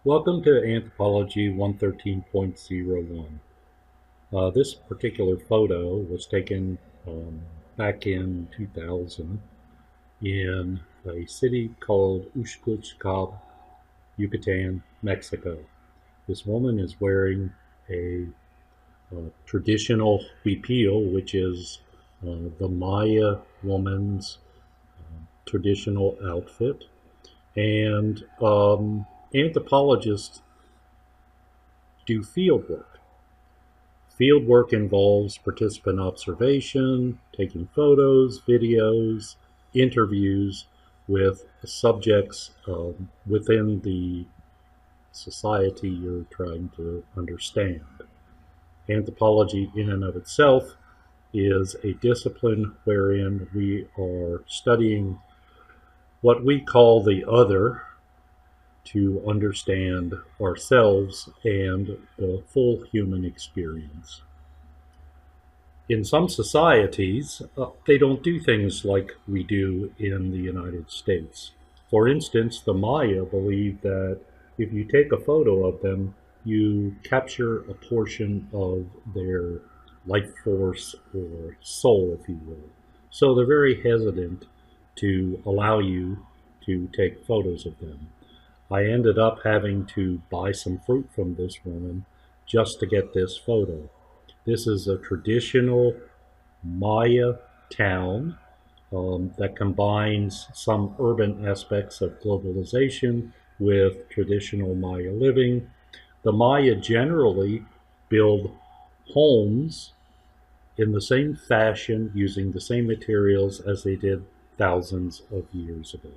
Welcome to Anthropology 113.01. This particular photo was taken back in 2000 in a city called Uxquchcab, Yucatan, Mexico. This woman is wearing a traditional huipil, which is the Maya woman's traditional outfit. And anthropologists do field work. Field work involves participant observation, taking photos, videos, interviews with subjects within the society you're trying to understand. Anthropology, in and of itself, is a discipline wherein we are studying what we call the other to understand ourselves and the full human experience. In some societies, they don't do things like we do in the United States. For instance, the Maya believed that if you take a photo of them, you capture a portion of their life force or soul, if you will. So they're very hesitant to allow you to take photos of them. I ended up having to buy some fruit from this woman just to get this photo. This is a traditional Maya town that combines some urban aspects of globalization with traditional Maya living. The Maya generally build homes in the same fashion using the same materials as they did thousands of years ago.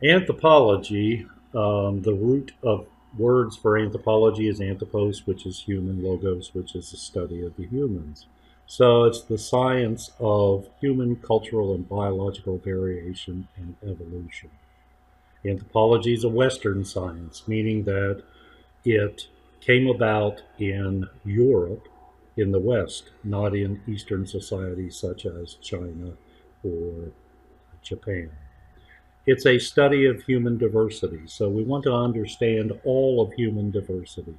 Anthropology, the root of words for anthropology is anthropos, which is human, logos, which is the study of the humans. So it's the science of human, cultural, and biological variation and evolution. Anthropology is a Western science, meaning that it came about in Europe, in the West, not in Eastern societies such as China or Japan. It's a study of human diversity. So we want to understand all of human diversity.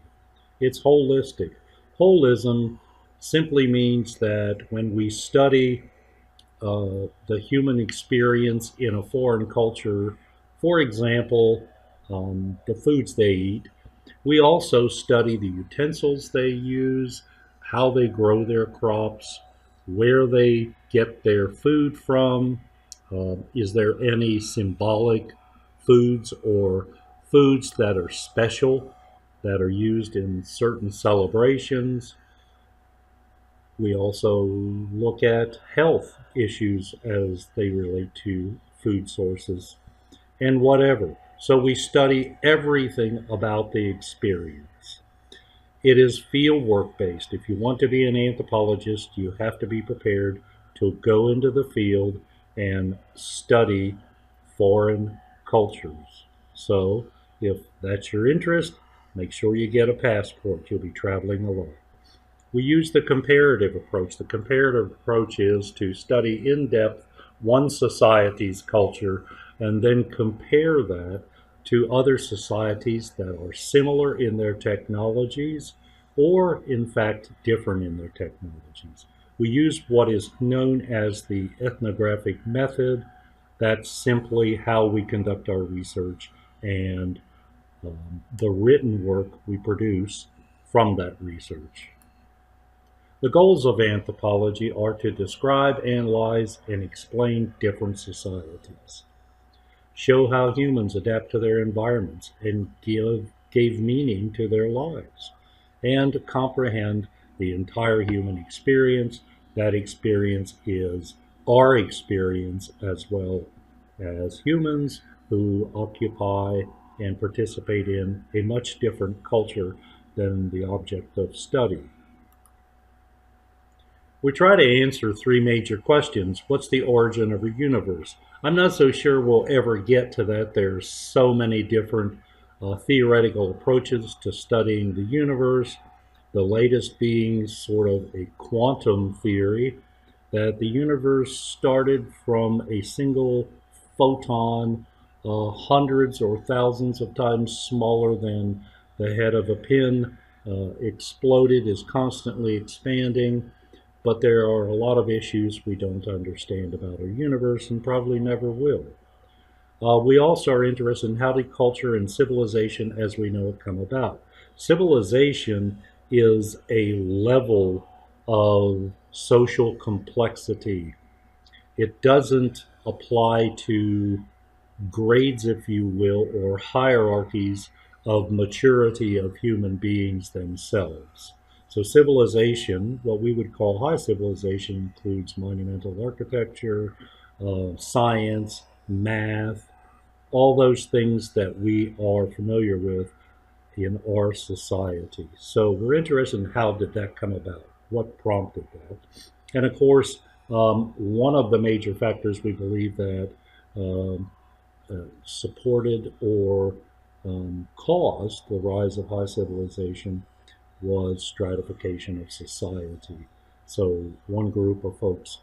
It's holistic. Holism simply means that when we study the human experience in a foreign culture, for example, the foods they eat, we also study the utensils they use, how they grow their crops, where they get their food from. Is there any symbolic foods or foods that are special that are used in certain celebrations? We also look at health issues as they relate to food sources and whatever. So we study everything about the experience. It is field work based. If you want to be an anthropologist, you have to be prepared to go into the field and study foreign cultures. So if that's your interest, make sure you get a passport. You'll be traveling a lot. We use the comparative approach. The comparative approach is to study in depth one society's culture and then compare that to other societies that are similar in their technologies or, in fact, different in their technologies. We use what is known as the ethnographic method. That's simply how we conduct our research and the written work we produce from that research. The goals of anthropology are to describe, analyze, and explain different societies, show how humans adapt to their environments and gave meaning to their lives, and comprehend the entire human experience. That experience is our experience as well as humans who occupy and participate in a much different culture than the object of study. We try to answer three major questions. What's the origin of the universe? I'm not so sure we'll ever get to that. There's so many different theoretical approaches to studying the universe, the latest being sort of a quantum theory that the universe started from a single photon hundreds or thousands of times smaller than the head of a pin, exploded, is constantly expanding. But there are a lot of issues we don't understand about our universe and probably never will. We also are interested in how did culture and civilization as we know it come about. Civilization is a level of social complexity. It doesn't apply to grades, if you will, or hierarchies of maturity of human beings themselves. So, civilization, what we would call high civilization, includes monumental architecture, science, math, all those things that we are familiar with in our society. So, we're interested in how did that come about? What prompted that? And of course, one of the major factors we believe that um, supported or caused the rise of high civilization was stratification of society. So one group of folks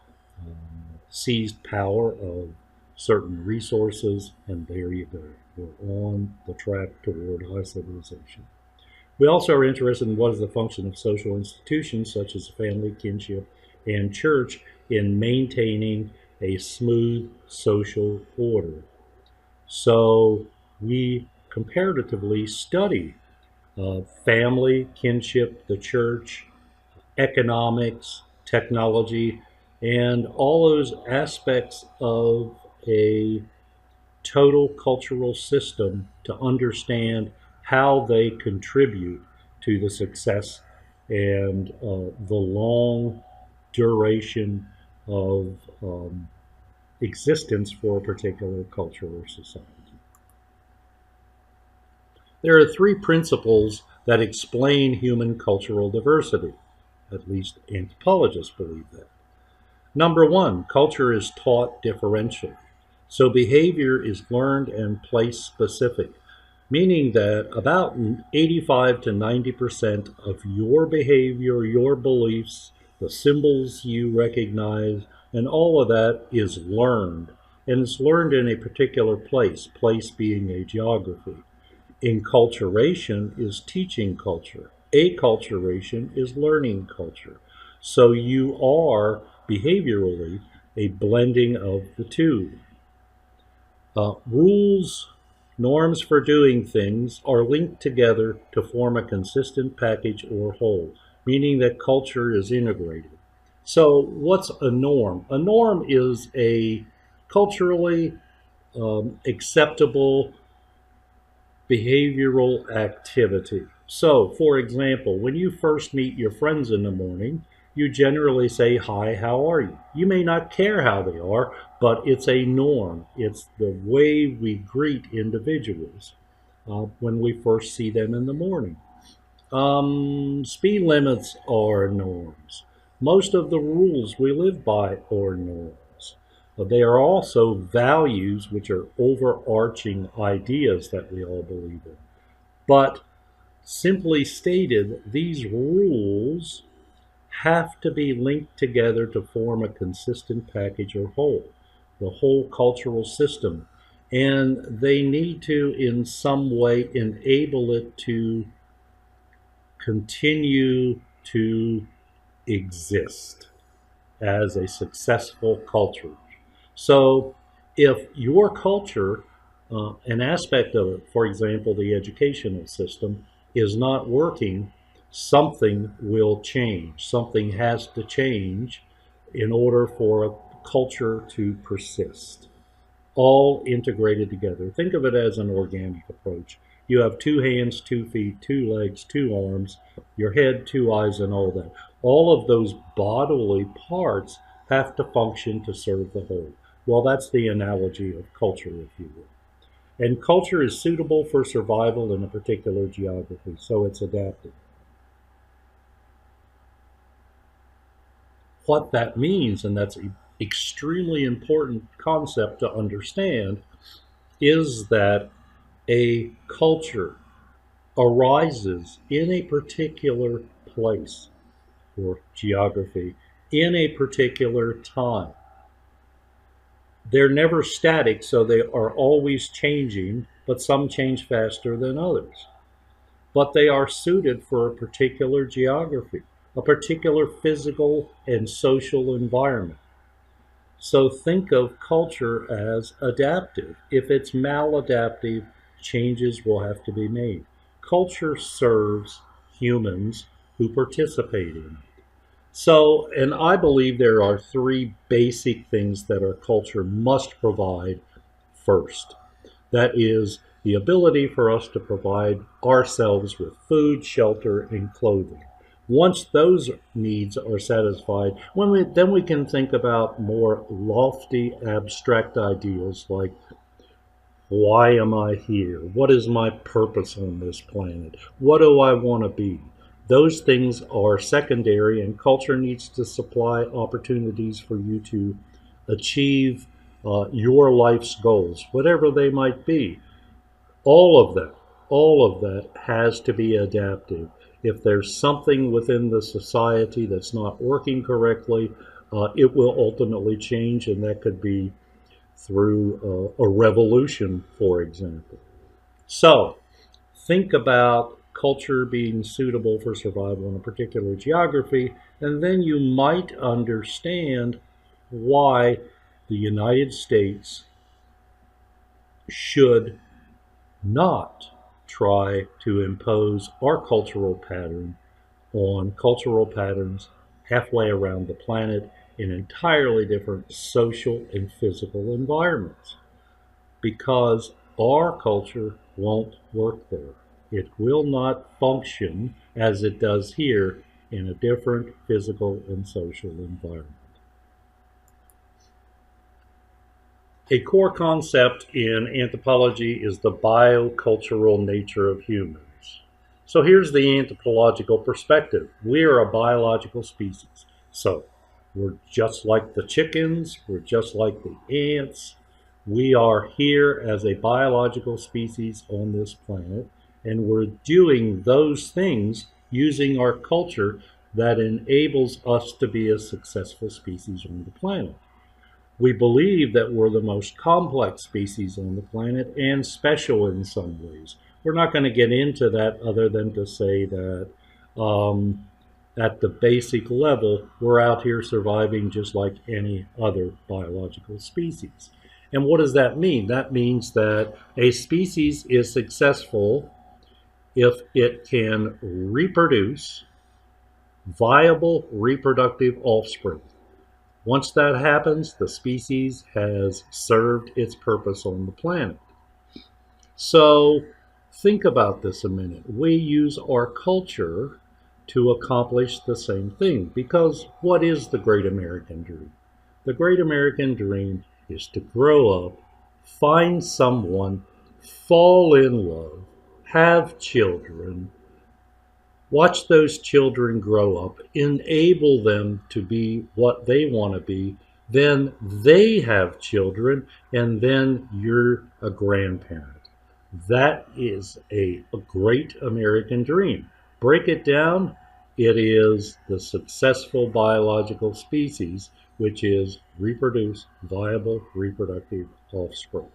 seized power of certain resources, and there you go. We're on the track toward high civilization. We also are interested in what is the function of social institutions such as family, kinship, and church in maintaining a smooth social order. So we comparatively study family, kinship, the church, economics, technology, and all those aspects of a total cultural system to understand how they contribute to the success and the long duration of existence for a particular culture or society. There are three principles that explain human cultural diversity. At least anthropologists believe that. Number one, culture is taught differentially. So behavior is learned and place specific, meaning that about 85 to 90% of your behavior, your beliefs, the symbols you recognize, and all of that is learned. And it's learned in a particular place being a geography. Enculturation is teaching culture. Acculturation is learning culture. So you are behaviorally a blending of the two. Rules, norms for doing things are linked together to form a consistent package or whole, meaning that culture is integrated. So, what's a norm? A norm is a culturally acceptable behavioral activity. So, for example, when you first meet your friends in the morning, you generally say, "Hi, how are you?" You may not care how they are, but it's a norm. It's the way we greet individuals when we first see them in the morning. Speed limits are norms. Most of the rules we live by are norms. They are also values, which are overarching ideas that we all believe in. But simply stated, these rules have to be linked together to form a consistent package or whole, the whole cultural system. And they need to, in some way, enable it to continue to exist as a successful culture. So, if your culture, an aspect of it, for example, the educational system, is not working, something will change. Something has to change in order for a culture to persist, all integrated together. Think of it as an organic approach. You have two hands, 2 feet, 2 legs, 2 arms, your head, 2 eyes, and all that. All of those bodily parts have to function to serve the whole. Well, that's the analogy of culture, if you will. And culture is suitable for survival in a particular geography, so it's adapted. What that means, and that's an extremely important concept to understand, is that a culture arises in a particular place or geography in a particular time. They're never static, so they are always changing, but some change faster than others. But they are suited for a particular geography, a particular physical and social environment. So think of culture as adaptive. If it's maladaptive, changes will have to be made. Culture serves humans who participate in it. So, and I believe there are three basic things that our culture must provide first. That is the ability for us to provide ourselves with food, shelter, and clothing. Once those needs are satisfied, then we can think about more lofty, abstract ideals like why am I here? What is my purpose on this planet? What do I want to be? Those things are secondary, and culture needs to supply opportunities for you to achieve your life's goals, whatever they might be. All of that, all of that has to be adaptive. If there's something within the society that's not working correctly, it will ultimately change, and that could be through a revolution, for example. So, think about culture being suitable for survival in a particular geography, and then you might understand why the United States should not try to impose our cultural pattern on cultural patterns halfway around the planet in entirely different social and physical environments, because our culture won't work there. It will not function as it does here in a different physical and social environment. A core concept in anthropology is the biocultural nature of humans. So here's the anthropological perspective. We are a biological species. So we're just like the chickens, we're just like the ants. We are here as a biological species on this planet, and we're doing those things using our culture that enables us to be a successful species on the planet. We believe that we're the most complex species on the planet and special in some ways. We're not going to get into that other than to say that um, at the basic level, we're out here surviving just like any other biological species. And what does that mean? That means that a species is successful if it can reproduce viable reproductive offspring. Once that happens, the species has served its purpose on the planet. So think about this a minute. We use our culture to accomplish the same thing, because what is the great American dream? The great American dream is to grow up, find someone, fall in love, have children, watch those children grow up, enable them to be what they want to be, then they have children, and then you're a grandparent. That is a great American dream. Break it down, it is the successful biological species, which is reproduce viable reproductive offspring.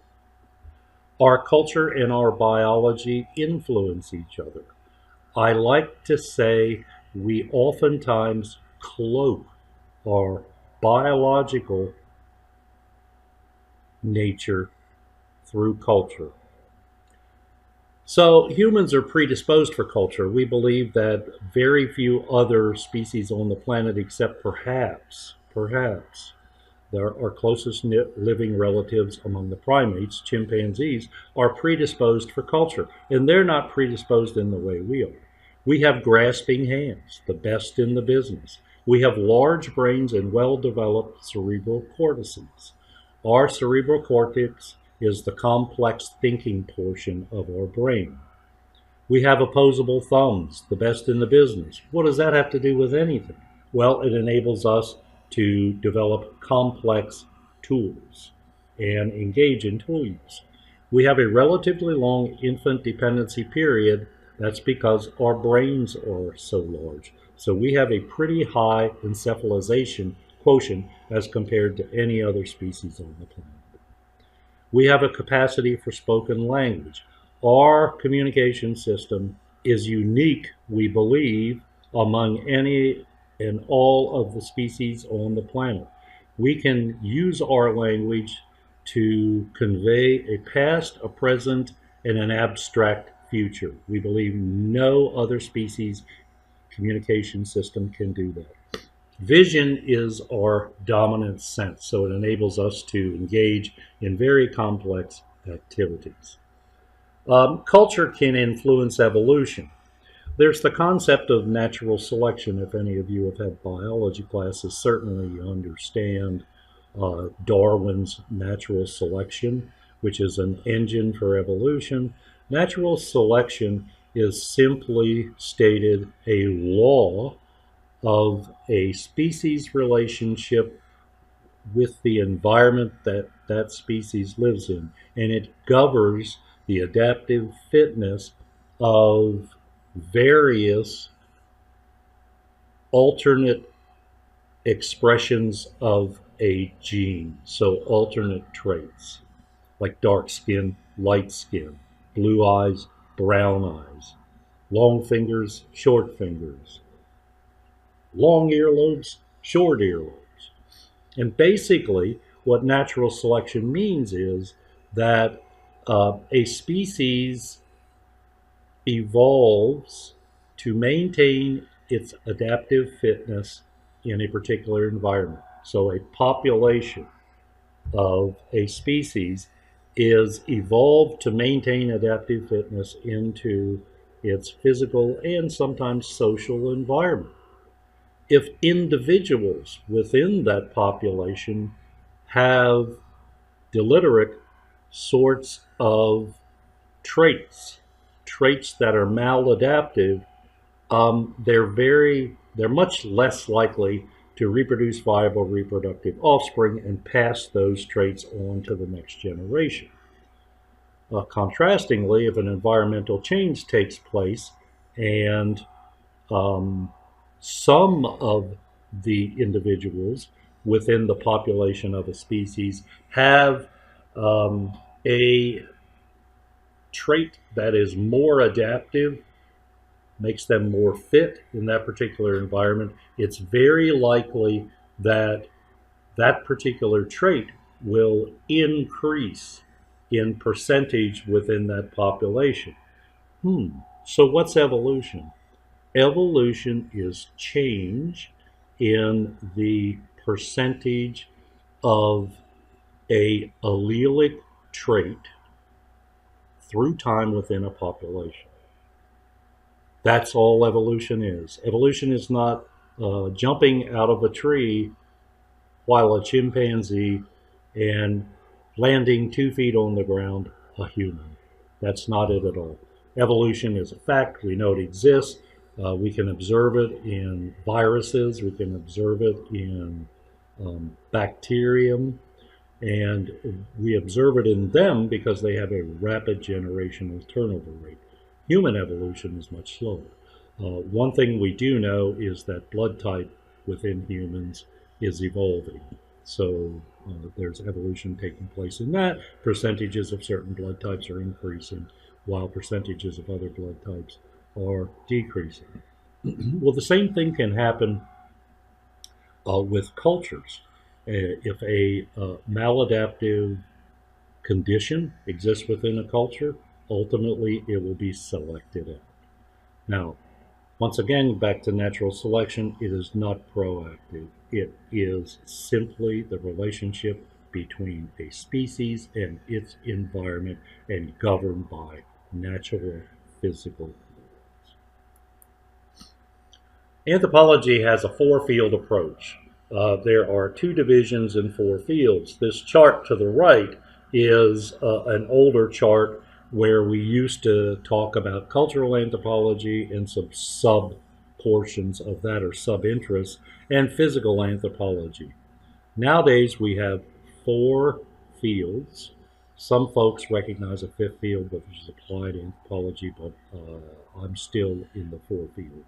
Our culture and our biology influence each other. I like to say we oftentimes cloak our biological nature through culture. So humans are predisposed for culture. We believe that very few other species on the planet, except perhaps, our closest living relatives among the primates, chimpanzees, are predisposed for culture. And they're not predisposed in the way we are. We have grasping hands, the best in the business. We have large brains and well-developed cerebral cortices. Our cerebral cortex is the complex thinking portion of our brain. We have opposable thumbs, the best in the business. What does that have to do with anything? Well, it enables us to develop complex tools and engage in tool use. We have a relatively long infant dependency period. That's because our brains are so large. So we have a pretty high encephalization quotient as compared to any other species on the planet. We have a capacity for spoken language. Our communication system is unique, we believe, among any and all of the species on the planet. We can use our language to convey a past, a present, and an abstract future. We believe no other species communication system can do that. Vision is our dominant sense, so it enables us to engage in very complex activities. Culture can influence evolution. There's the concept of natural selection. If any of you have had biology classes, certainly you understand Darwin's natural selection, which is an engine for evolution. Natural selection is simply stated a law of a species relationship with the environment that that species lives in, and it governs the adaptive fitness of various alternate expressions of a gene, so alternate traits like dark skin, light skin, blue eyes, brown eyes, long fingers, short fingers, long earlobes, short earlobes. And basically, what natural selection means is that a species evolves to maintain its adaptive fitness in a particular environment. So, a population of a species is evolved to maintain adaptive fitness into its physical and sometimes social environment. If individuals within that population have deliberate sorts of traits, traits that are maladaptive, they're much less likely to reproduce viable reproductive offspring and pass those traits on to the next generation. Contrastingly, if an environmental change takes place and um, some of the individuals within the population of a species have a trait that is more adaptive, makes them more fit in that particular environment, it's very likely that that particular trait will increase in percentage within that population. So, what's evolution? Evolution is change in the percentage of a allelic trait through time within a population. That's all evolution is. Evolution is not jumping out of a tree while a chimpanzee and landing 2 feet on the ground, a human. That's not it at all. Evolution is a fact. We know it exists. We can observe it in viruses. We can observe it in bacterium. And we observe it in them because they have a rapid generational turnover rate. Human evolution is much slower. One thing we do know is that blood type within humans is evolving. So there's evolution taking place in that. Percentages of certain blood types are increasing, while percentages of other blood types are decreasing. Well, the same thing can happen with cultures. If a maladaptive condition exists within a culture, ultimately it will be selected out. Now, once again, back to natural selection, it is not proactive. It is simply the relationship between a species and its environment and governed by natural physical. Anthropology has a four-field approach. There are two divisions in four fields. This chart to the right is an older chart where we used to talk about cultural anthropology and some sub portions of that or sub interests and physical anthropology. Nowadays we have four fields. Some folks recognize a fifth field, which is applied anthropology, but I'm still in the four field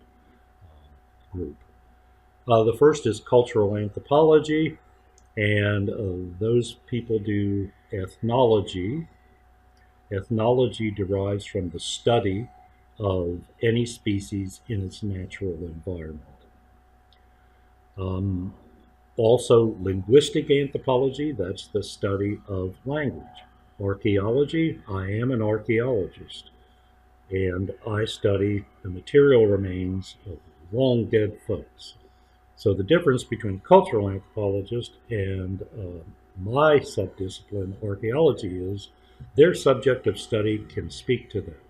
group. The first is cultural anthropology. And those people do ethnology. Ethnology derives from the study of any species in its natural environment. Um, Also, linguistic anthropology, that's the study of language. Archaeology, I am an archaeologist, and I study the material remains of long dead folks. So, the difference between cultural anthropologist and my subdiscipline, archaeology, is their subject of study can speak to them.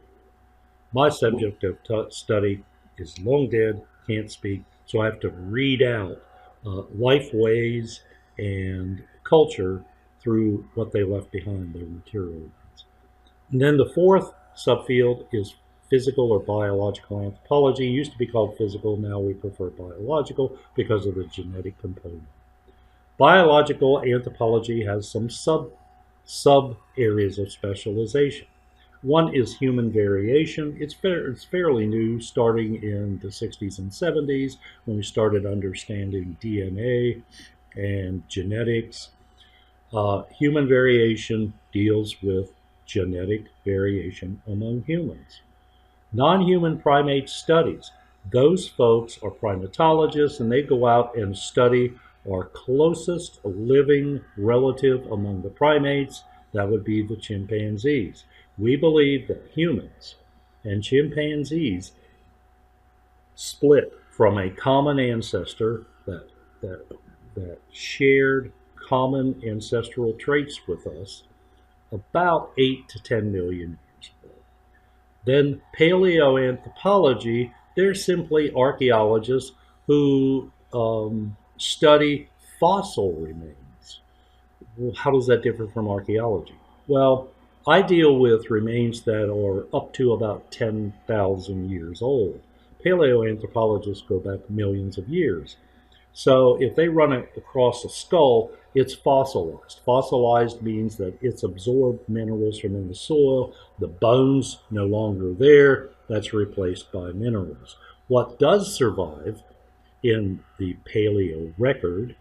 My subject of study is long dead, can't speak, so I have to read out life ways and culture through what they left behind, their material. And then the fourth subfield is physical or biological anthropology. It used to be called physical, now we prefer biological because of the genetic component. Biological anthropology has some sub areas of specialization. One is human variation. It's fairly new, starting in the 60s and 70s when we started understanding DNA and genetics. Human variation deals with genetic variation among humans. Non-human primate studies. Those folks are primatologists and they go out and study our closest living relative among the primates. That would be the chimpanzees. We believe that humans and chimpanzees split from a common ancestor that, that shared common ancestral traits with us about 8 to 10 million years ago. Then paleoanthropology, they're simply archaeologists who study fossil remains. Well, how does that differ from archaeology? Well, I deal with remains that are up to about 10,000 years old. Paleoanthropologists go back millions of years. So if they run it across a skull, it's fossilized. Fossilized means that it's absorbed minerals from in the soil. The bone's no longer there. That's replaced by minerals. What does survive in the paleo record,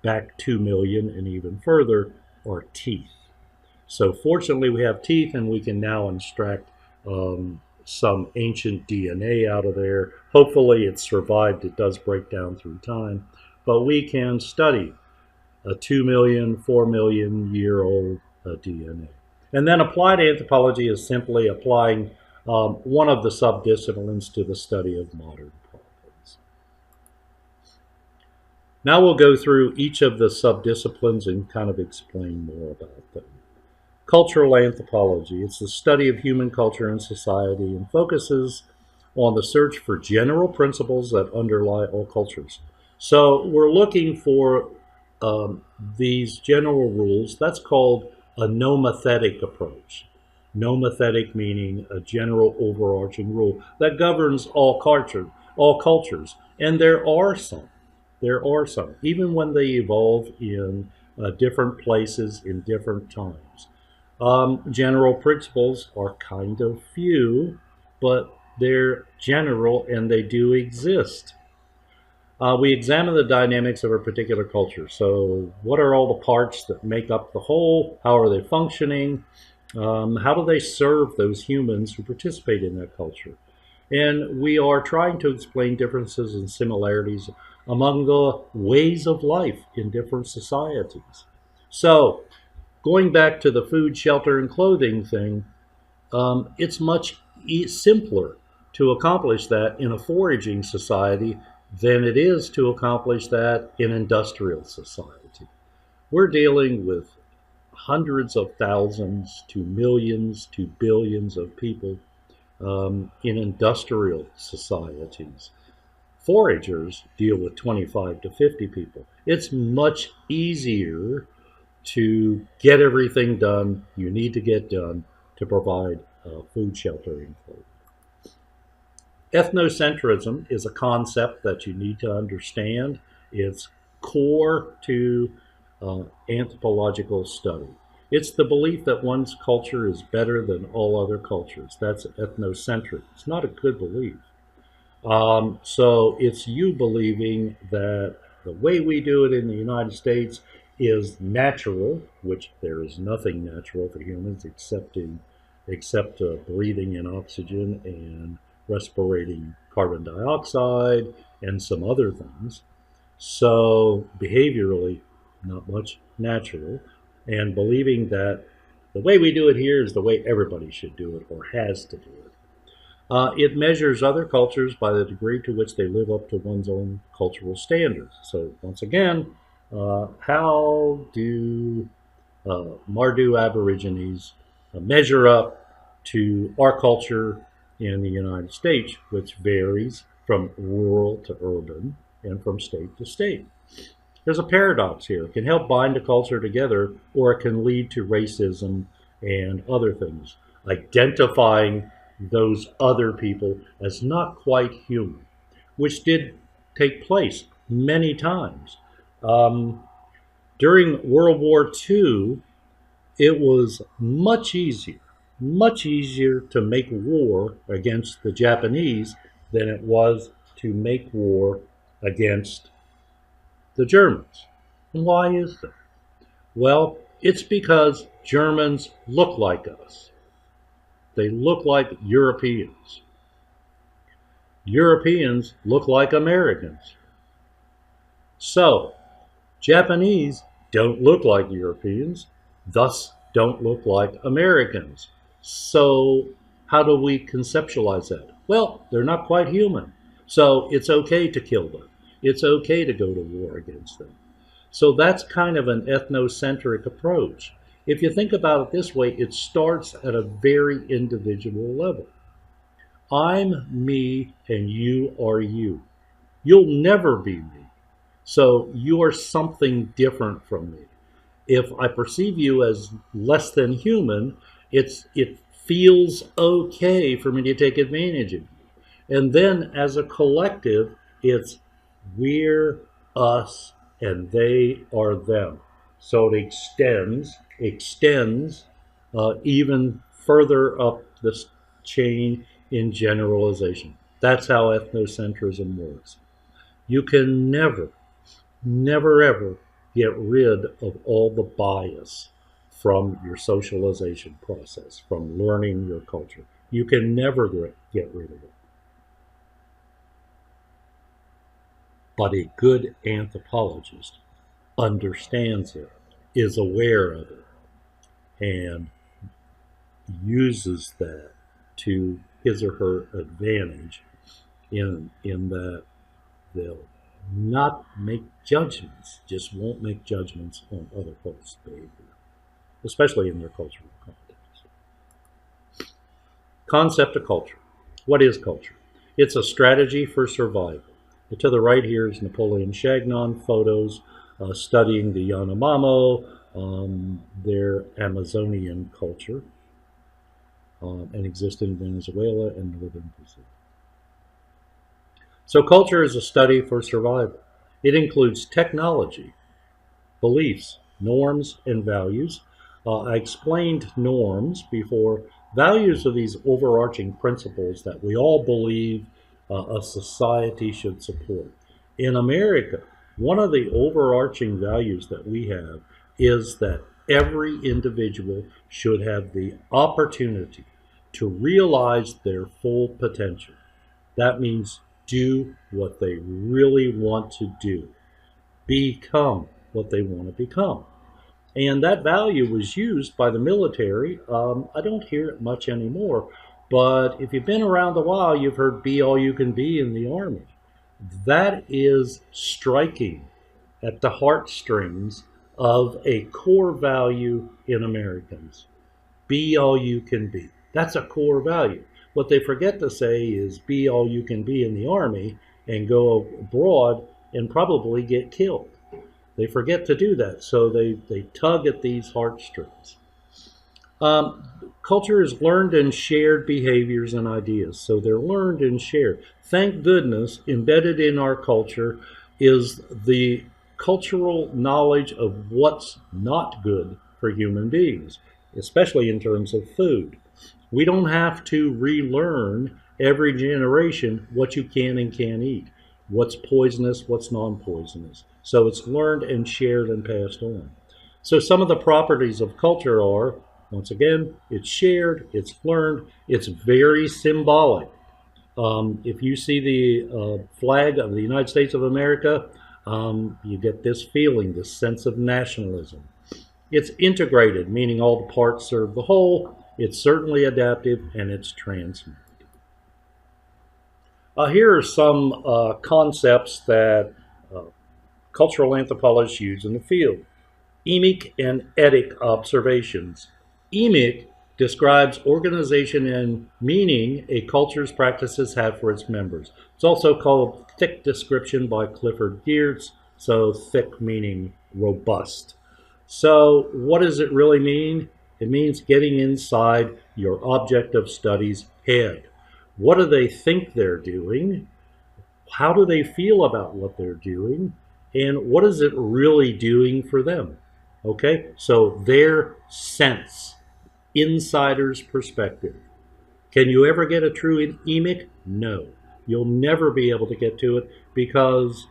back 2 million and even further, are teeth. So fortunately, we have teeth, and we can now extract some ancient DNA out of there. Hopefully, it's survived. It does break down through time, but we can study a 2 million, 4 million year old DNA. And then applied anthropology is simply applying one of the subdisciplines to the study of modern problems. Now we'll go through each of the subdisciplines and kind of explain more about them. Cultural anthropology. It's the study of human culture and society and focuses on the search for general principles that underlie all cultures. So we're looking for these general rules. That's called a nomothetic approach. Nomothetic meaning a general overarching rule that governs all cultures, and there are some. There are some, even when they evolve in different places in different times. General principles are kind of few, but they're general and they do exist. We examine the dynamics of a particular culture. So, what are all the parts that make up the whole? How are they functioning? How do they serve those humans who participate in that culture? And we are trying to explain differences and similarities among the ways of life in different societies. So, going back to the food, shelter, and clothing thing, it's much simpler to accomplish that in a foraging society than it is to accomplish that in industrial society. We're dealing with hundreds of thousands to millions to billions of people in industrial societies. Foragers deal with 25 to 50 people. It's much easier to get everything done you need to get done to provide food, shelter, and clothing. Ethnocentrism is a concept that you need to understand. It's core to anthropological study. It's the belief that one's culture is better than all other cultures. That's ethnocentric. It's not a good belief. So it's you believing that the way we do it in the United States is natural, which there is nothing natural for humans except breathing in oxygen and respirating carbon dioxide and some other things. So behaviorally, not much natural, and believing that the way we do it here is the way everybody should do it or has to do it. It measures other cultures by the degree to which they live up to one's own cultural standards. So once again, how do Mardu Aborigines measure up to our culture in the United States, which varies from rural to urban and from state to state? There's a paradox here. It can help bind a culture together, or it can lead to racism and other things. Identifying those other people as not quite human, which did take place many times. Um, During World War II, it was much easier to make war against the Japanese than it was to make war against the Germans. And why is that? Well, it's because Germans look like us. They look like Europeans. Europeans look like Americans. So, Japanese don't look like Europeans, thus don't look like Americans. So, how do we conceptualize that? Well, they're not quite human. So, it's okay to kill them. It's okay to go to war against them. So, that's kind of an ethnocentric approach. If you think about it this way, it starts at a very individual level. I'm me and you are you. You'll never be me. So you are something different from me. If I perceive you as less than human, it feels okay for me to take advantage of you. And then as a collective, it's we're us and they are them. So it extends even further up the chain in generalization. That's how ethnocentrism works. You can never ever get rid of all the bias from your socialization process, from learning your culture. You can never get rid of it. But a good anthropologist understands it, is aware of it, and uses that to his or her advantage in that they'll not make judgments, just won't make judgments on other folks' behavior, especially in their cultural context. Concept of culture. What is culture? It's a strategy for survival. And to the right here is Napoleon Chagnon photos studying the Yanomamo, their Amazonian culture, and exist in Venezuela and northern Brazil. So culture is a study for survival. It includes technology, beliefs, norms, and values. I explained norms before. Values are these overarching principles that we all believe a society should support. In America, one of the overarching values that we have is that every individual should have the opportunity to realize their full potential. That means do what they really want to do, become what they want to become. And that value was used by the military. I don't hear it much anymore, but if you've been around a while, you've heard be all you can be in the Army. That is striking at the heartstrings of a core value in Americans. Be all you can be. That's a core value. What they forget to say is be all you can be in the Army and go abroad and probably get killed. They forget to do that, so they tug at these heartstrings. Culture is learned and shared behaviors and ideas, so they're learned and shared. Thank goodness, embedded in our culture is the cultural knowledge of what's not good for human beings, especially in terms of food. We don't have to relearn every generation what you can and can't eat, what's poisonous, what's non-poisonous. So it's learned and shared and passed on. So some of the properties of culture are, once again, it's shared, it's learned, it's very symbolic. If you see the flag of the United States of America, you get this feeling, this sense of nationalism. It's integrated, meaning all the parts serve the whole. It's certainly adaptive, and it's transmitted. Here are some concepts that uh, cultural anthropologists use in the field. Emic and etic observations. Emic describes organization and meaning a culture's practices have for its members. It's also called thick description by Clifford Geertz, so thick meaning robust. So, what does it really mean? It means getting inside your object of study's head. What do they think they're doing? How do they feel about what they're doing? And what is it really doing for them? Okay, so their sense, insider's perspective. Can you ever get a true emic? No. You'll never be able to get to it because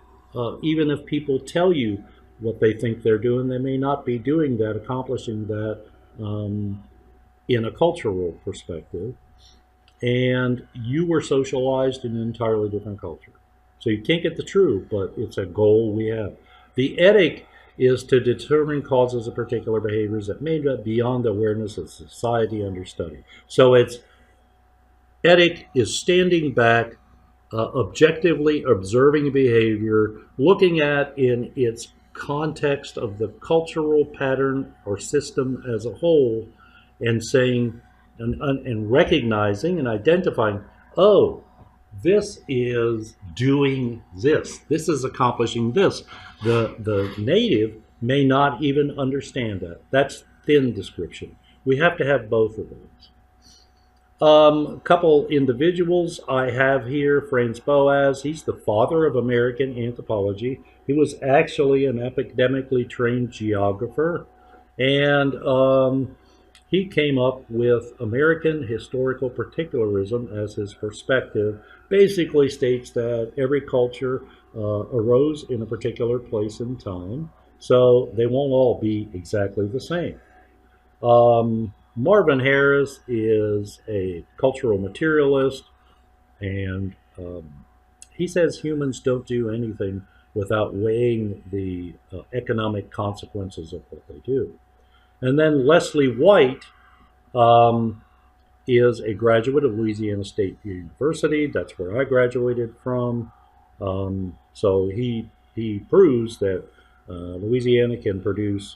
even if people tell you what they think they're doing, they may not be doing that, accomplishing that um, in a cultural perspective. And you were socialized in an entirely different culture. So you can't get the true, but it's a goal we have. The etic is to determine causes of particular behaviors that may be beyond the awareness of society under study. So it's etic is standing back, objectively observing behavior, looking at in its context of the cultural pattern or system as a whole, and saying and recognizing and identifying, oh, this is doing this. This is accomplishing this. The native may not even understand that. That's thin description. We have to have both of those. A couple individuals I have here. Franz Boas, he's the father of American anthropology. He was actually an academically trained geographer, and he came up with American historical particularism as his perspective. Basically states that every culture arose in a particular place and time, so they won't all be exactly the same. Marvin Harris is a cultural materialist, and he says humans don't do anything without weighing the economic consequences of what they do. And then Leslie White um, is a graduate of Louisiana State University. That's where I graduated from. So he proves that Louisiana can produce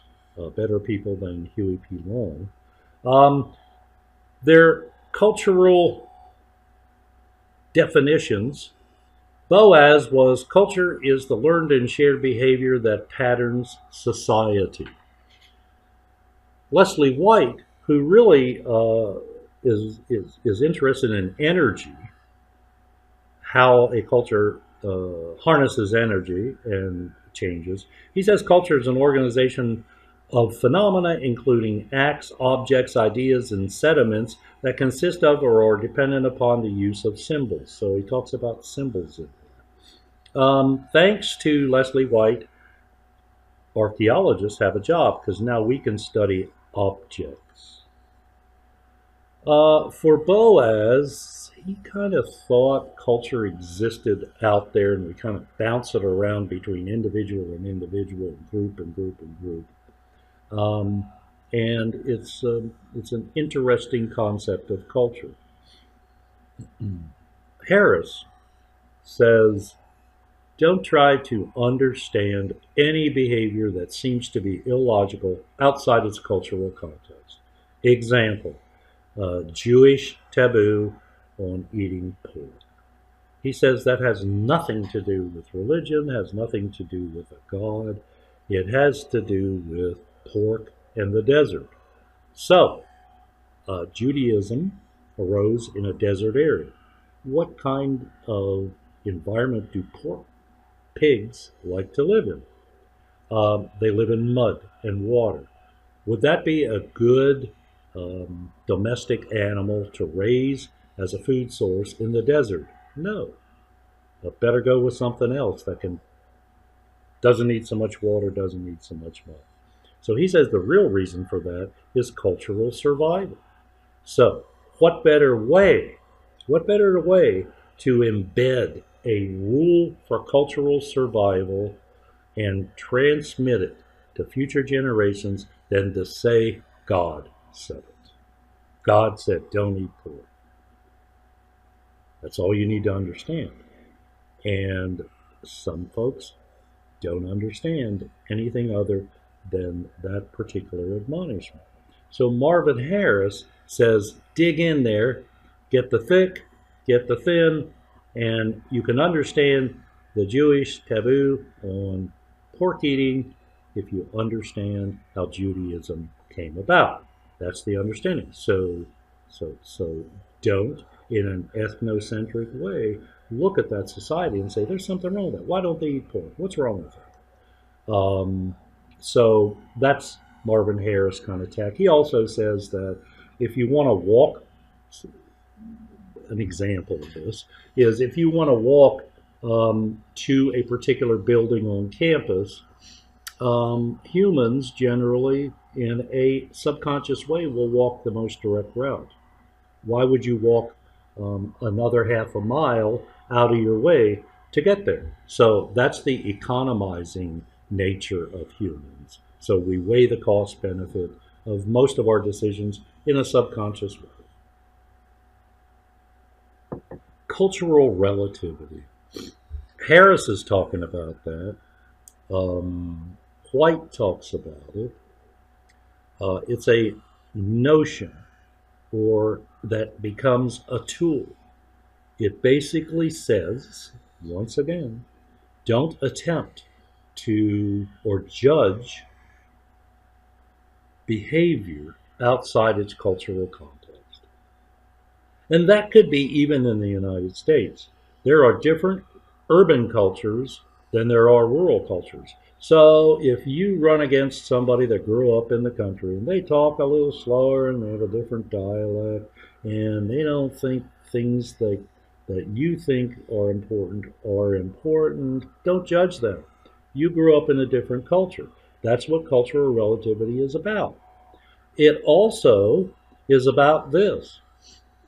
better people than Huey P. Long. Um, their cultural definitions. Boas was culture is the learned and shared behavior that patterns society. Leslie White, who really is interested in energy, how a culture harnesses energy and changes. He says culture is an organization of phenomena including acts, objects, ideas, and sediments that consist of or are dependent upon the use of symbols. So he talks about symbols. Thanks to Leslie White, archaeologists have a job because now we can study objects. For Boas, he kind of thought culture existed out there and we kind of bounce it around between individual and individual, group and group and group. Um, and it's an interesting concept of culture. Harris says, don't try to understand any behavior that seems to be illogical outside its cultural context. Example, Jewish taboo on eating pork. He says that has nothing to do with religion, has nothing to do with a god. It has to do with pork and the desert. So, Judaism arose in a desert area. What kind of environment do pigs like to live in? They live in mud and water. Would that be a good domestic animal to raise as a food source in the desert? No. Better go with something else that can Doesn't need so much water, doesn't need so much mud. So he says the real reason for that is cultural survival. So, what better way? What better way to embed a rule for cultural survival and transmit it to future generations than to say God said it? God said, don't eat pork. That's all you need to understand. And some folks don't understand anything other than that particular admonishment. So Marvin Harris says, dig in there, get the thick, get the thin, and you can understand the Jewish taboo on pork eating if you understand how Judaism came about. That's the understanding. So don't, in an ethnocentric way, look at that society and say, there's something wrong with that. Why don't they eat pork? What's wrong with that? So that's Marvin Harris kind of tack. He also says that if you want to walk, an example of this is if you want to walk to a particular building on campus, humans generally, in a subconscious way, will walk the most direct route. Why would you walk another half a mile out of your way to get there? So that's the economizing nature of humans. So we weigh the cost benefit of most of our decisions in a subconscious way. Cultural relativity. Harris is talking about that. White talks about it. It's a notion or that becomes a tool. It basically says, once again, don't attempt to or judge behavior outside its cultural context. And that could be even in the United States. There are different urban cultures than there are rural cultures. So if you run against somebody that grew up in the country and they talk a little slower and they have a different dialect and they don't think things that you think are important, don't judge them. You grew up in a different culture. That's what cultural relativity is about. It also is about this.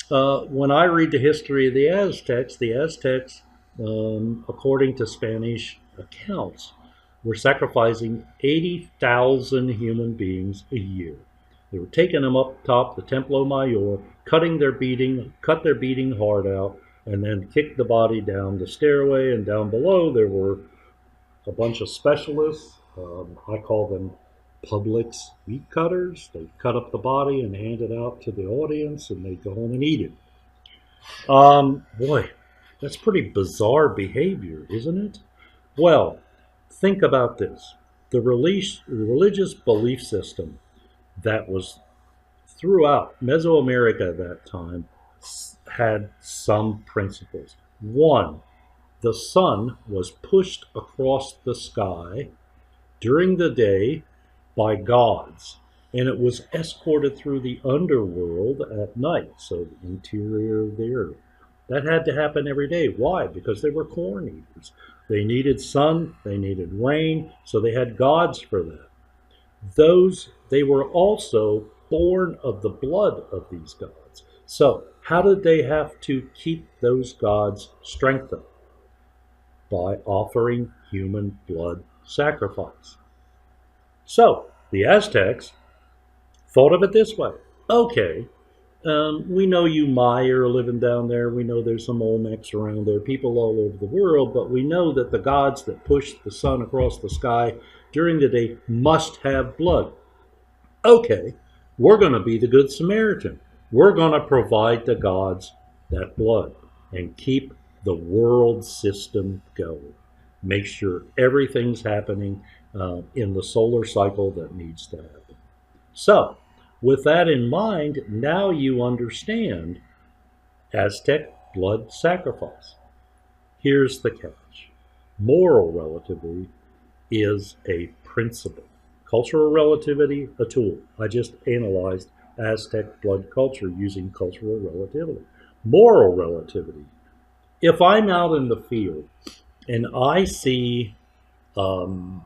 When I read the history of the Aztecs, according to Spanish accounts, were sacrificing 80,000 human beings a year. They were taking them up top the Templo Mayor, cut their beating heart out, and then kicked the body down the stairway. And down below, there were a bunch of specialists. I call them Publix meat cutters. They cut up the body and hand it out to the audience, and they go home and eat it. Boy, that's pretty bizarre behavior, isn't it? Well, think about this. The religious belief system that was throughout Mesoamerica at that time had some principles. One, the sun was pushed across the sky during the day by gods, and it was escorted through the underworld at night, so the interior of the earth. That had to happen every day. Why? Because they were corn eaters. They needed sun, they needed rain, so they had gods for that. They were also born of the blood of these gods. So how did they have to keep those gods strengthened? By offering human blood sacrifice. So the Aztecs thought of it this way. Okay, we know you Maya are living down there. We know there's some Olmecs around there, people all over the world, but we know that the gods that push the sun across the sky during the day must have blood. Okay, we're going to be the Good Samaritan. We're going to provide the gods that blood and keep the world system going. Make sure everything's happening in the solar cycle that needs to happen. So, with that in mind, now you understand Aztec blood sacrifice. Here's the catch. Moral relativity is a principle. Cultural relativity, a tool. I just analyzed Aztec blood culture using cultural relativity. Moral relativity. If I'm out in the field and I see um,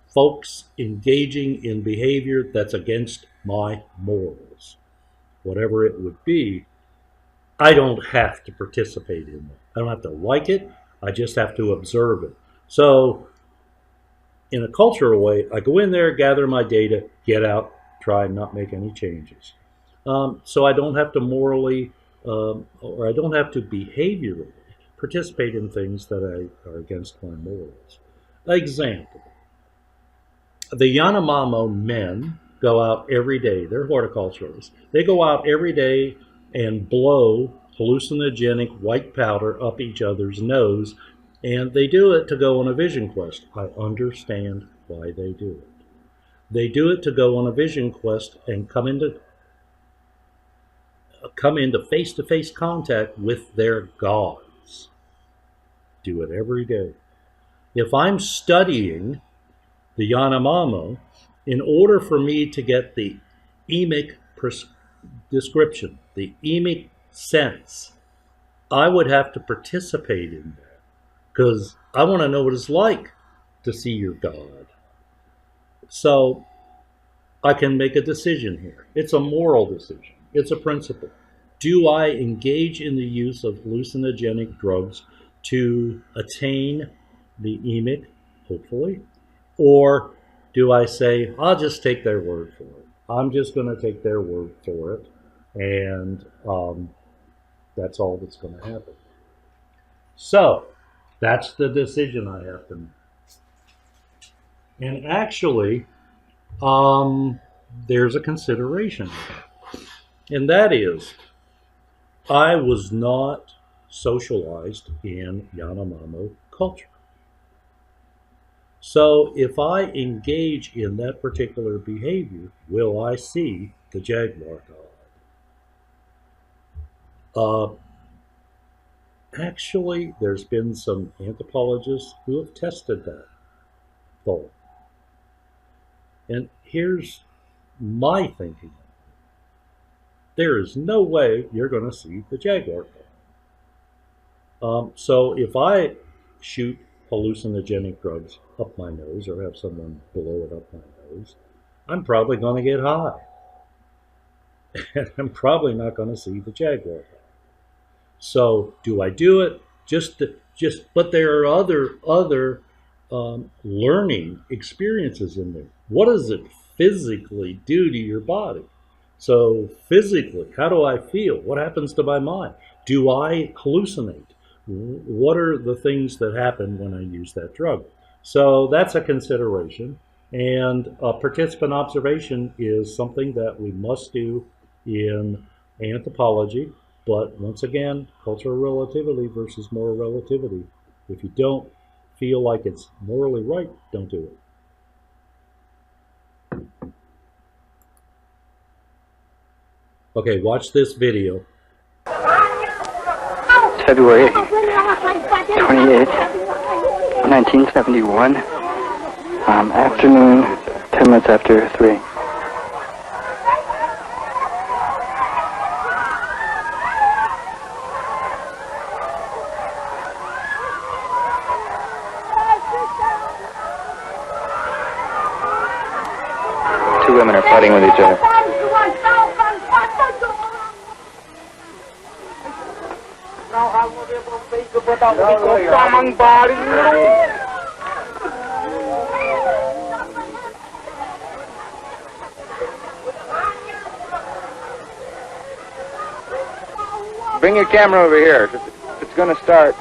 folks engaging in behavior that's against my morals, whatever it would be, I don't have to participate in it. I don't have to like it. I just have to observe it. So, in a cultural way, I go in there, gather my data, get out, try and not make any changes. So I don't have to morally, or I don't have to behaviorally participate in things that are against my morals. Example: the Yanomamo men go out every day. They're horticulturalists. They go out every day and blow hallucinogenic white powder up each other's nose, and they do it to go on a vision quest. I understand why they do it. They do it to go on a vision quest and come into face-to-face contact with their gods. Do it every day. If I'm studying the Yanomamo, in order for me to get the emic description, the emic sense, I would have to participate in that because I want to know what it's like to see your God. So I can make a decision here. It's a moral decision. It's a principle. Do I engage in the use of hallucinogenic drugs to attain the emic, hopefully? Or do I say, I'll just take their word for it? I'm just going to take their word for it, and that's all that's going to happen. So that's the decision I have to make. And actually, there's a consideration, and that is, I was not socialized in Yanomamo culture. So if I engage in that particular behavior, will I see the jaguar god? Actually, there's been some anthropologists who have tested that thought. And here's my thinking. There is no way you're going to see the jaguar god. So if I shoot hallucinogenic drugs up my nose or have someone blow it up my nose, I'm probably going to get high. And I'm probably not going to see the jaguar. So do I do it? But there are other learning experiences in there. What does it physically do to your body? So physically, how do I feel? What happens to my mind? Do I hallucinate? What are the things that happen when I use that drug? So that's a consideration. And participant observation is something that we must do in anthropology. But once again, cultural relativity versus moral relativity. If you don't feel like it's morally right, don't do it. Okay, watch this video. February 28th, 1971, afternoon, 10 minutes after 3. Two women are fighting with each other. Bring your camera over here. It's going to start.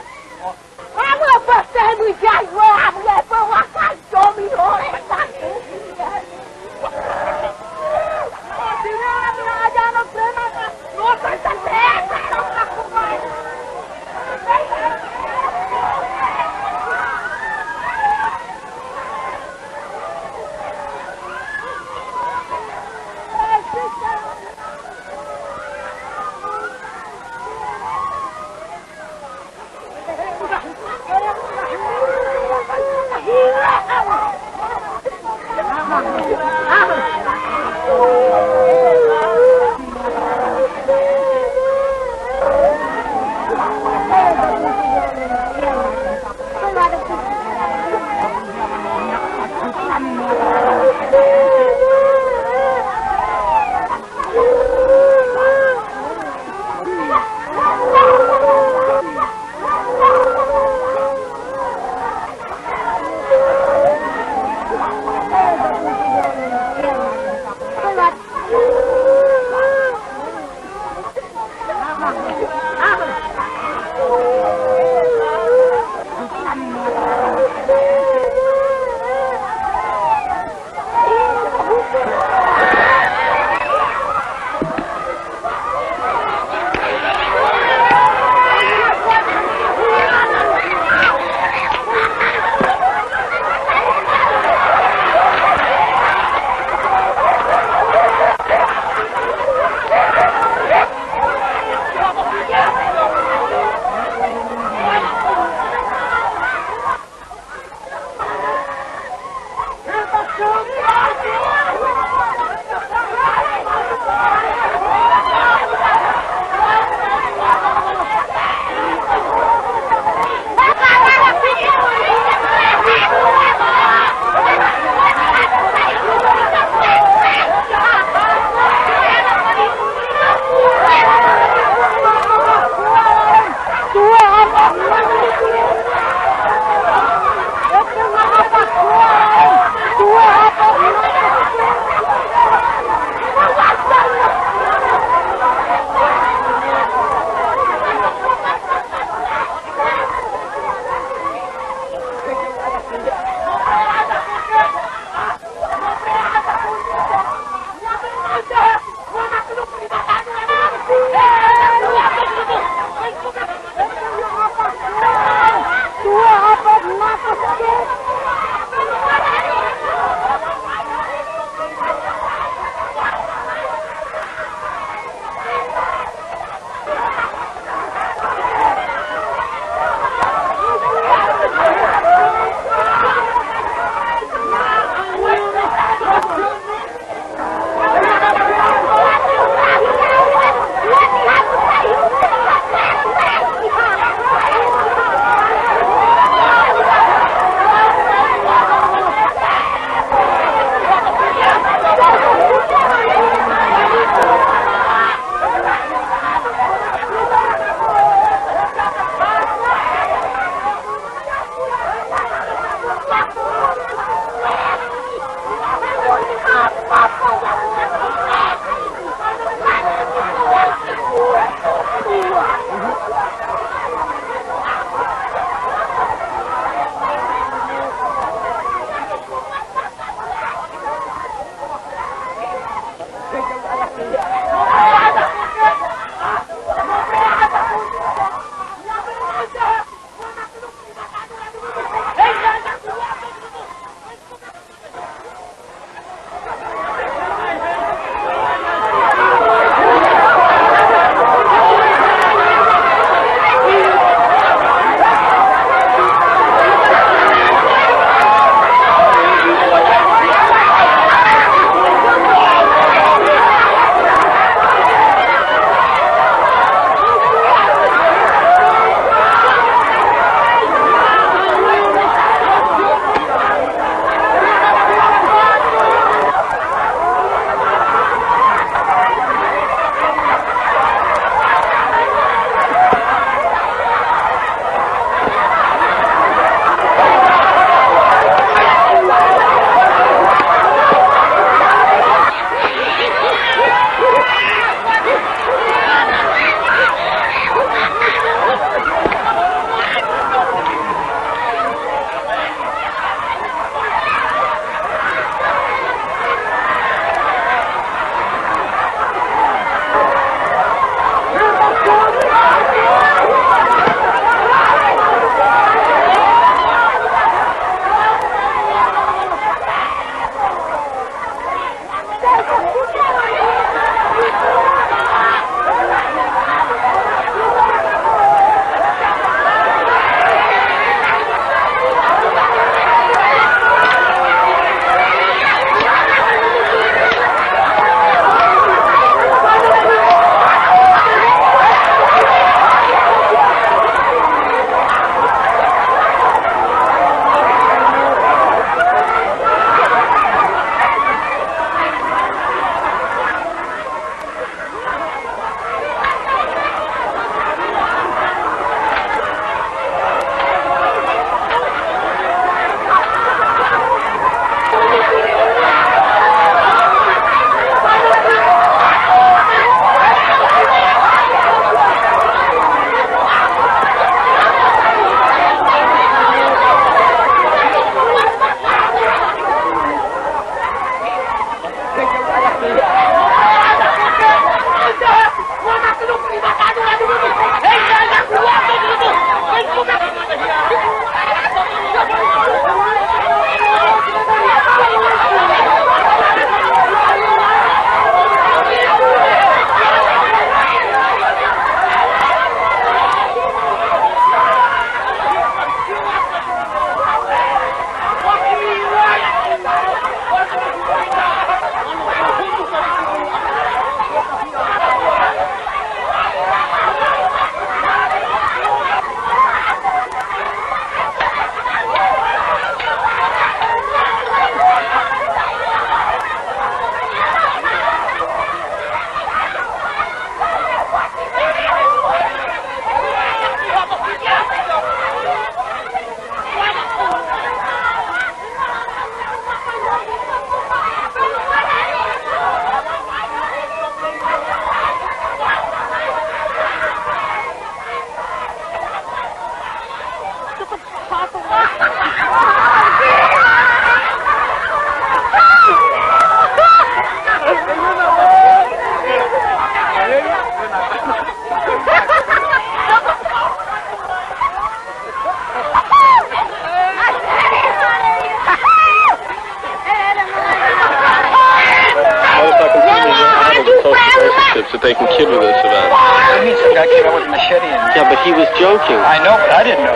guy came out with a machete and... Yeah, but he was joking. I know, but I didn't know.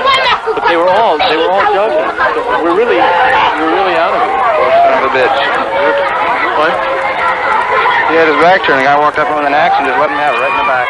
But they were all joking. We're really out of it. Son of a bitch. What? He had his back turned. The guy walked up with an axe and just let him have it right in the back.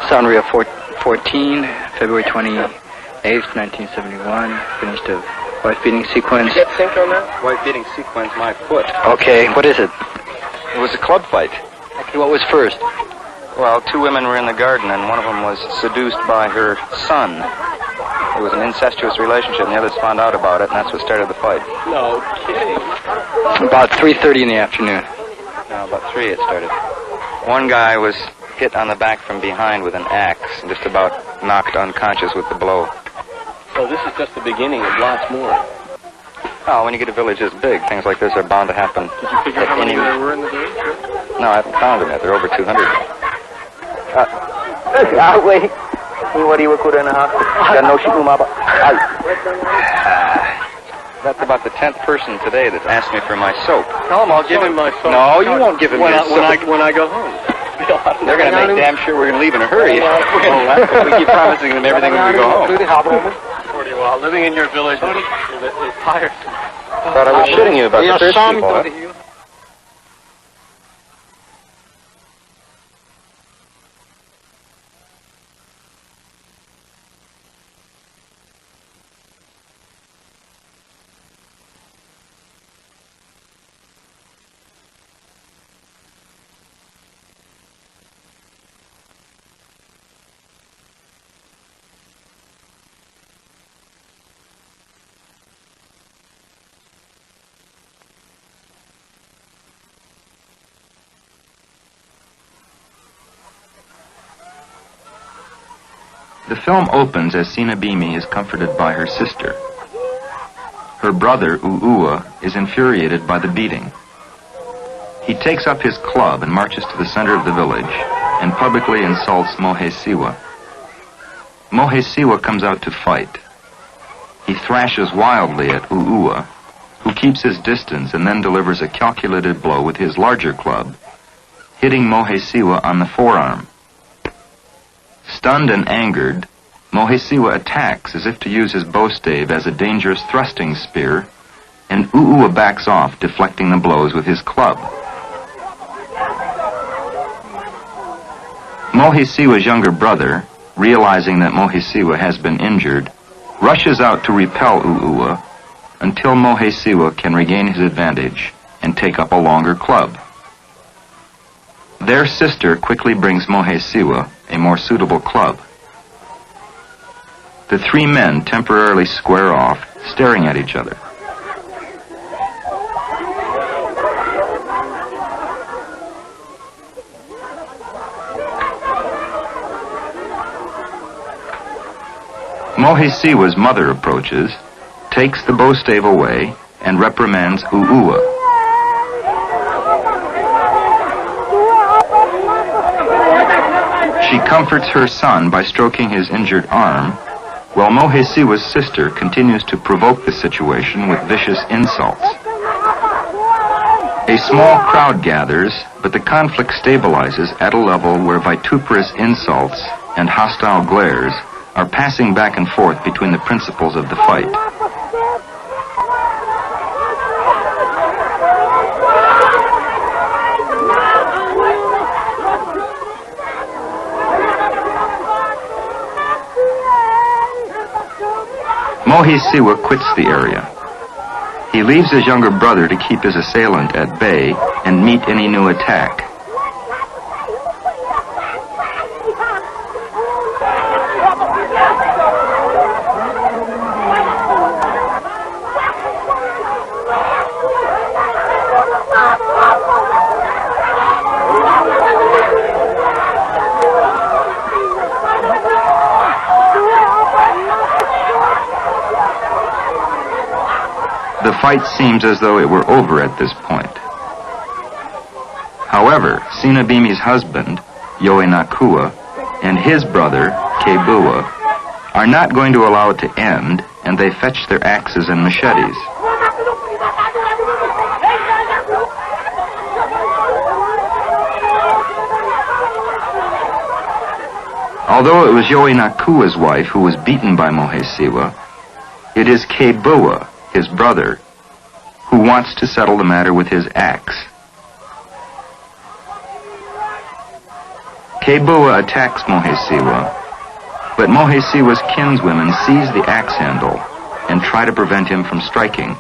Sunria 14, February 28th, 1971. Finished a wife beating sequence. Did you get sync on that? Wife beating sequence, my foot. Okay, what is it? It was a club fight. Okay, what was first? Well, two women were in the garden, and one of them was seduced by her son. It was an incestuous relationship, and the others found out about it, and that's what started the fight. No kidding. About 3:30 in the afternoon. No, about 3 it started. One guy was hit on the back from behind with an axe and just about knocked unconscious with the blow. So this is just the beginning of lots more. Oh, when you get a village this big, things like this are bound to happen. Did you figure out how many there were in the village? No, I haven't found them yet. They're over 200. Wait. What do you work with in the hospital? That's about the 10th person today that's asked me for my soap. Tell him I'll give him my phone. No, you won't give him when your I, soap. when I go home. They're going to make damn sure we're going to leave in a hurry. We keep promising them everything when we go home. Pretty well. Living in your village is tiresome. Thought I was shitting you about the first people, huh? The film opens as Sina Bimi is comforted by her sister. Her brother, Uua, is infuriated by the beating. He takes up his club and marches to the center of the village and publicly insults Mohe Siwa. Mohe Siwa comes out to fight. He thrashes wildly at Uua, who keeps his distance and then delivers a calculated blow with his larger club, hitting Mohe Siwa on the forearm. Stunned and angered, Mohesiwa attacks as if to use his bow stave as a dangerous thrusting spear, and U'ua backs off, deflecting the blows with his club. Mohesiwa's younger brother, realizing that Mohesiwa has been injured, rushes out to repel U'ua until Mohesiwa can regain his advantage and take up a longer club. Their sister quickly brings Mohesiwa a more suitable club. The three men temporarily square off, staring at each other. Mohesiwa's mother approaches, takes the bow stave away, and reprimands U'ua. She comforts her son by stroking his injured arm, while Mohesiwa's sister continues to provoke the situation with vicious insults. A small crowd gathers, but the conflict stabilizes at a level where vituperous insults and hostile glares are passing back and forth between the principals of the fight. Mohesiwa quits the area. He leaves his younger brother to keep his assailant at bay and meet any new attack. The fight seems as though it were over at this point. However, Sinabimi's husband, Yoenakua, and his brother, Kebua, are not going to allow it to end, and they fetch their axes and machetes. Although it was Yoenakua's wife who was beaten by Mohesiwa, it is Kebua, his brother, who wants to settle the matter with his axe. Kebua attacks Mohesiwa, but Mohesiwa's kinswomen seize the axe handle and try to prevent him from striking.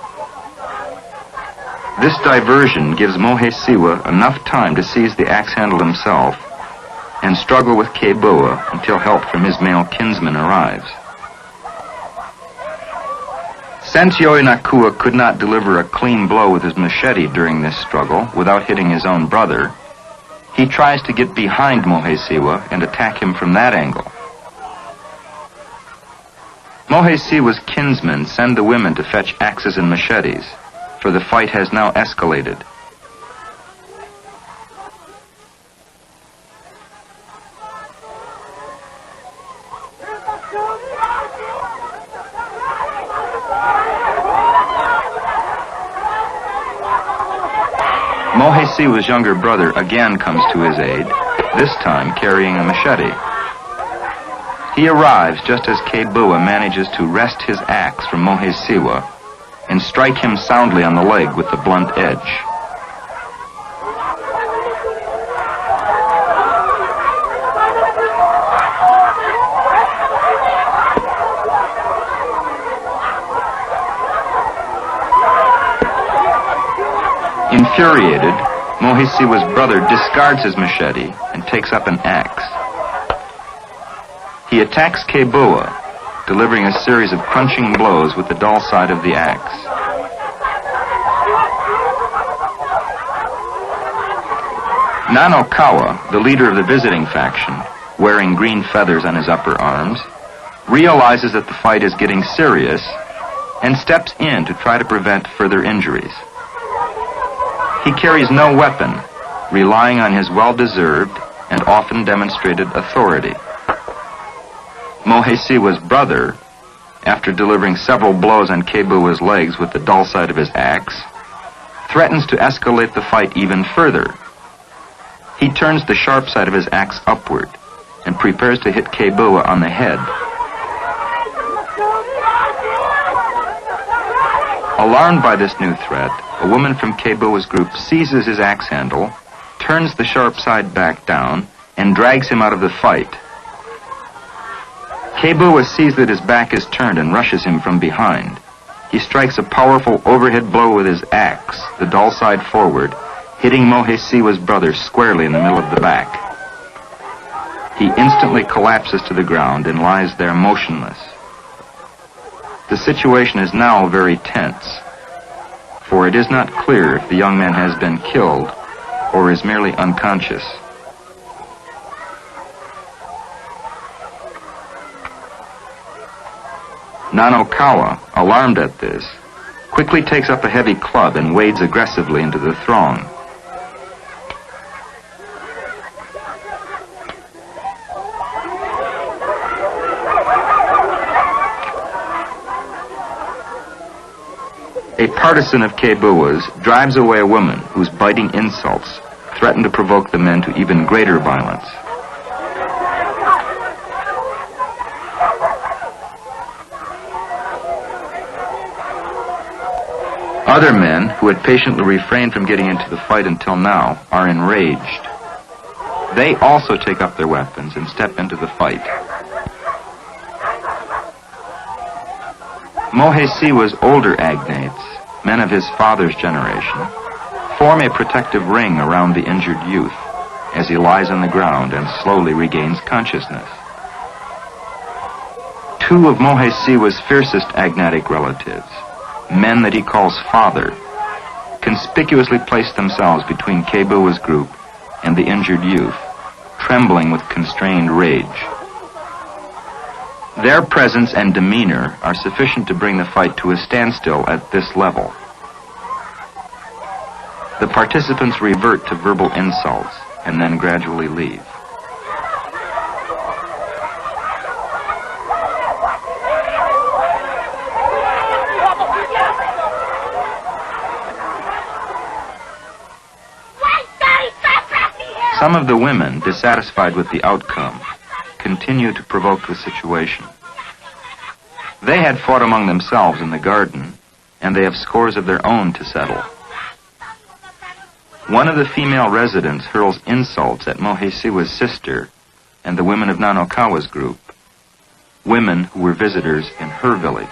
This diversion gives Mohesiwa enough time to seize the axe handle himself and struggle with Kebua until help from his male kinsman arrives. Since Yoenakua could not deliver a clean blow with his machete during this struggle without hitting his own brother, he tries to get behind Mohesiwa and attack him from that angle. Mohesiwa's kinsmen send the women to fetch axes and machetes, for the fight has now escalated. Mohesiwa's younger brother again comes to his aid, this time carrying a machete. He arrives just as Kebua manages to wrest his axe from Mohesiwa and strike him soundly on the leg with the blunt edge. Infuriated, Mohesiwa's brother discards his machete and takes up an axe. He attacks Kebua, delivering a series of crunching blows with the dull side of the axe. Nanokawa, the leader of the visiting faction, wearing green feathers on his upper arms, realizes that the fight is getting serious and steps in to try to prevent further injuries. He carries no weapon, relying on his well-deserved and often demonstrated authority. Mohesiwa's brother, after delivering several blows on Kebua's legs with the dull side of his axe, threatens to escalate the fight even further. He turns the sharp side of his axe upward, and prepares to hit Kebua on the head. Alarmed by this new threat, a woman from Kebua's group seizes his axe handle, turns the sharp side back down, and drags him out of the fight. Kebua sees that his back is turned and rushes him from behind. He strikes a powerful overhead blow with his axe, the dull side forward, hitting Mohesiwa's brother squarely in the middle of the back. He instantly collapses to the ground and lies there motionless. The situation is now very tense, for it is not clear if the young man has been killed or is merely unconscious. Nanokawa, alarmed at this, quickly takes up a heavy club and wades aggressively into the throng. A partisan of Kebua's drives away a woman whose biting insults threaten to provoke the men to even greater violence. Other men, who had patiently refrained from getting into the fight until now, are enraged. They also take up their weapons and step into the fight. Mohesiwa's older agnates, men of his father's generation, form a protective ring around the injured youth as he lies on the ground and slowly regains consciousness. Two of Mohesiwa's fiercest agnatic relatives, men that he calls father, conspicuously place themselves between Kebua's group and the injured youth, trembling with constrained rage. Their presence and demeanor are sufficient to bring the fight to a standstill at this level. The participants revert to verbal insults and then gradually leave. Some of the women, dissatisfied with the outcome, continue to provoke the situation. They had fought among themselves in the garden, and they have scores of their own to settle. One of the female residents hurls insults at Mohesiwa's sister and the women of Nanokawa's group, women who were visitors in her village.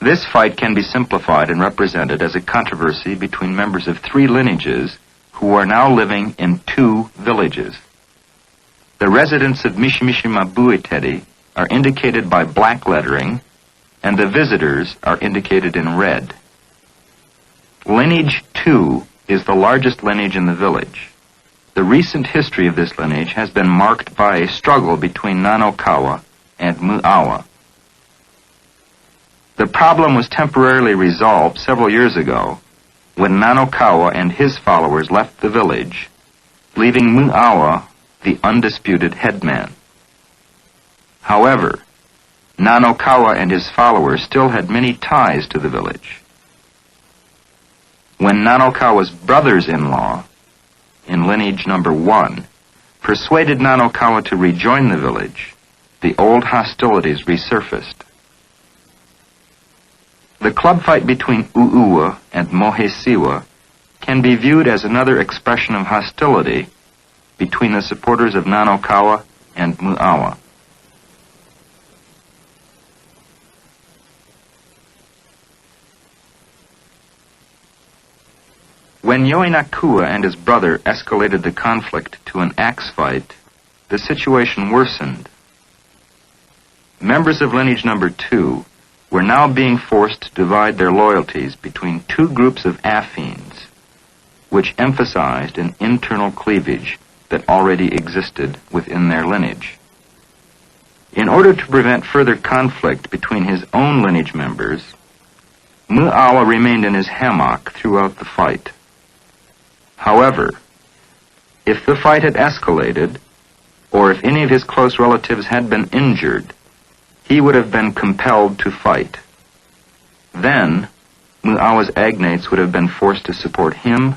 This fight can be simplified and represented as a controversy between members of three lineages who are now living in two villages. The residents of Mishimishima are indicated by black lettering, and the visitors are indicated in red. Lineage 2 is the largest lineage in the village. The recent history of this lineage has been marked by a struggle between Nanokawa and Mu'awa. The problem was temporarily resolved several years ago when Nanokawa and his followers left the village, leaving Mu'awa the undisputed headman. However, Nanokawa and his followers still had many ties to the village. When Nanokawa's brothers-in-law, in lineage number 1, persuaded Nanokawa to rejoin the village, the old hostilities resurfaced. The club fight between U'uwa and Mohesiwa can be viewed as another expression of hostility between the supporters of Nanokawa and Mu'awa. When Yoinakua and his brother escalated the conflict to an axe fight, the situation worsened. Members of lineage number 2 were now being forced to divide their loyalties between two groups of affines, which emphasized an internal cleavage that already existed within their lineage. In order to prevent further conflict between his own lineage members, Mu'awa remained in his hammock throughout the fight. However, if the fight had escalated, or if any of his close relatives had been injured, he would have been compelled to fight. Then, Mu'awa's agnates would have been forced to support him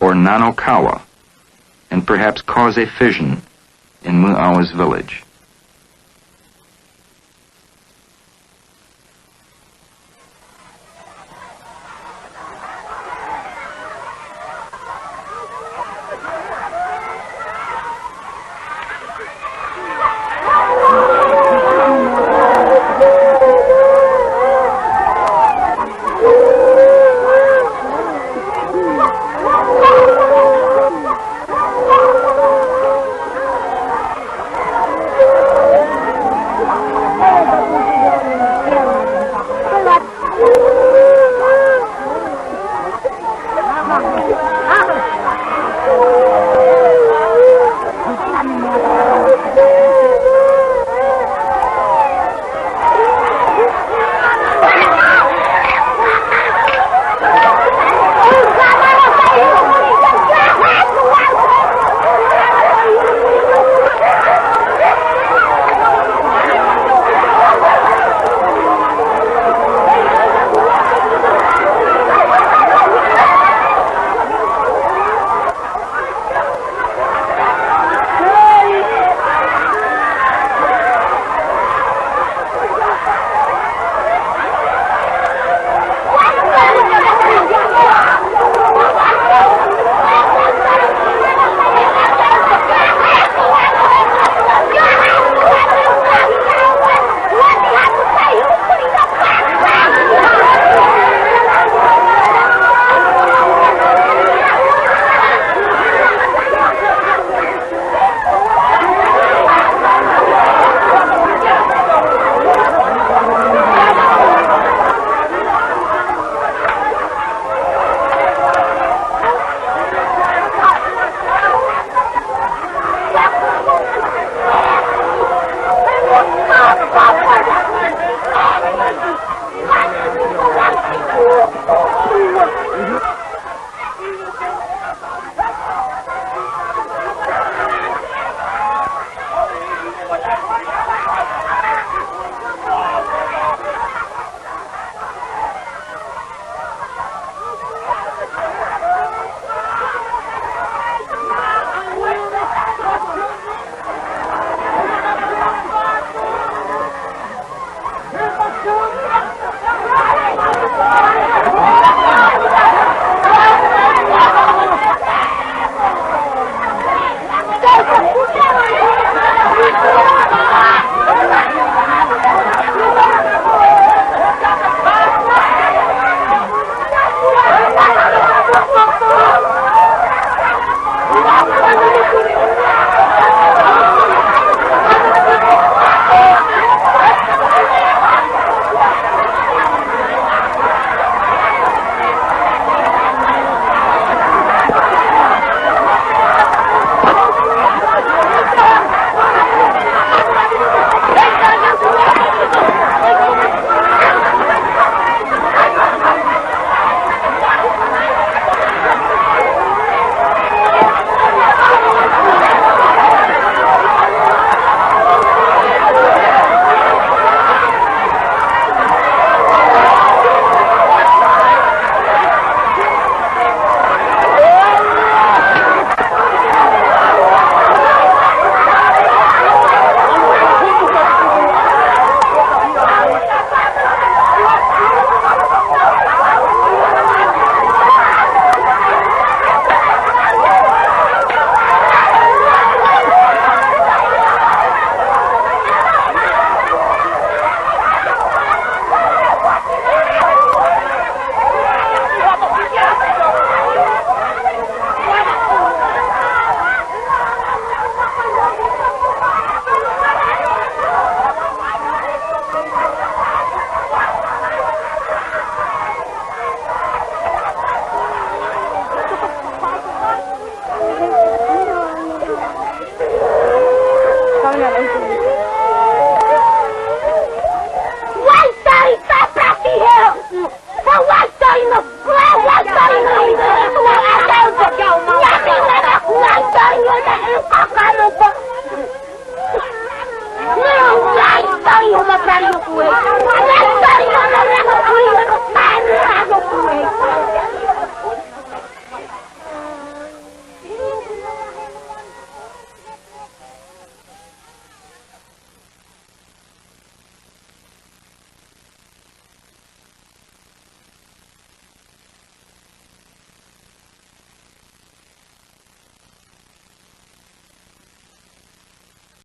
or Nanokawa, and perhaps cause a fission in Mu'awa's village.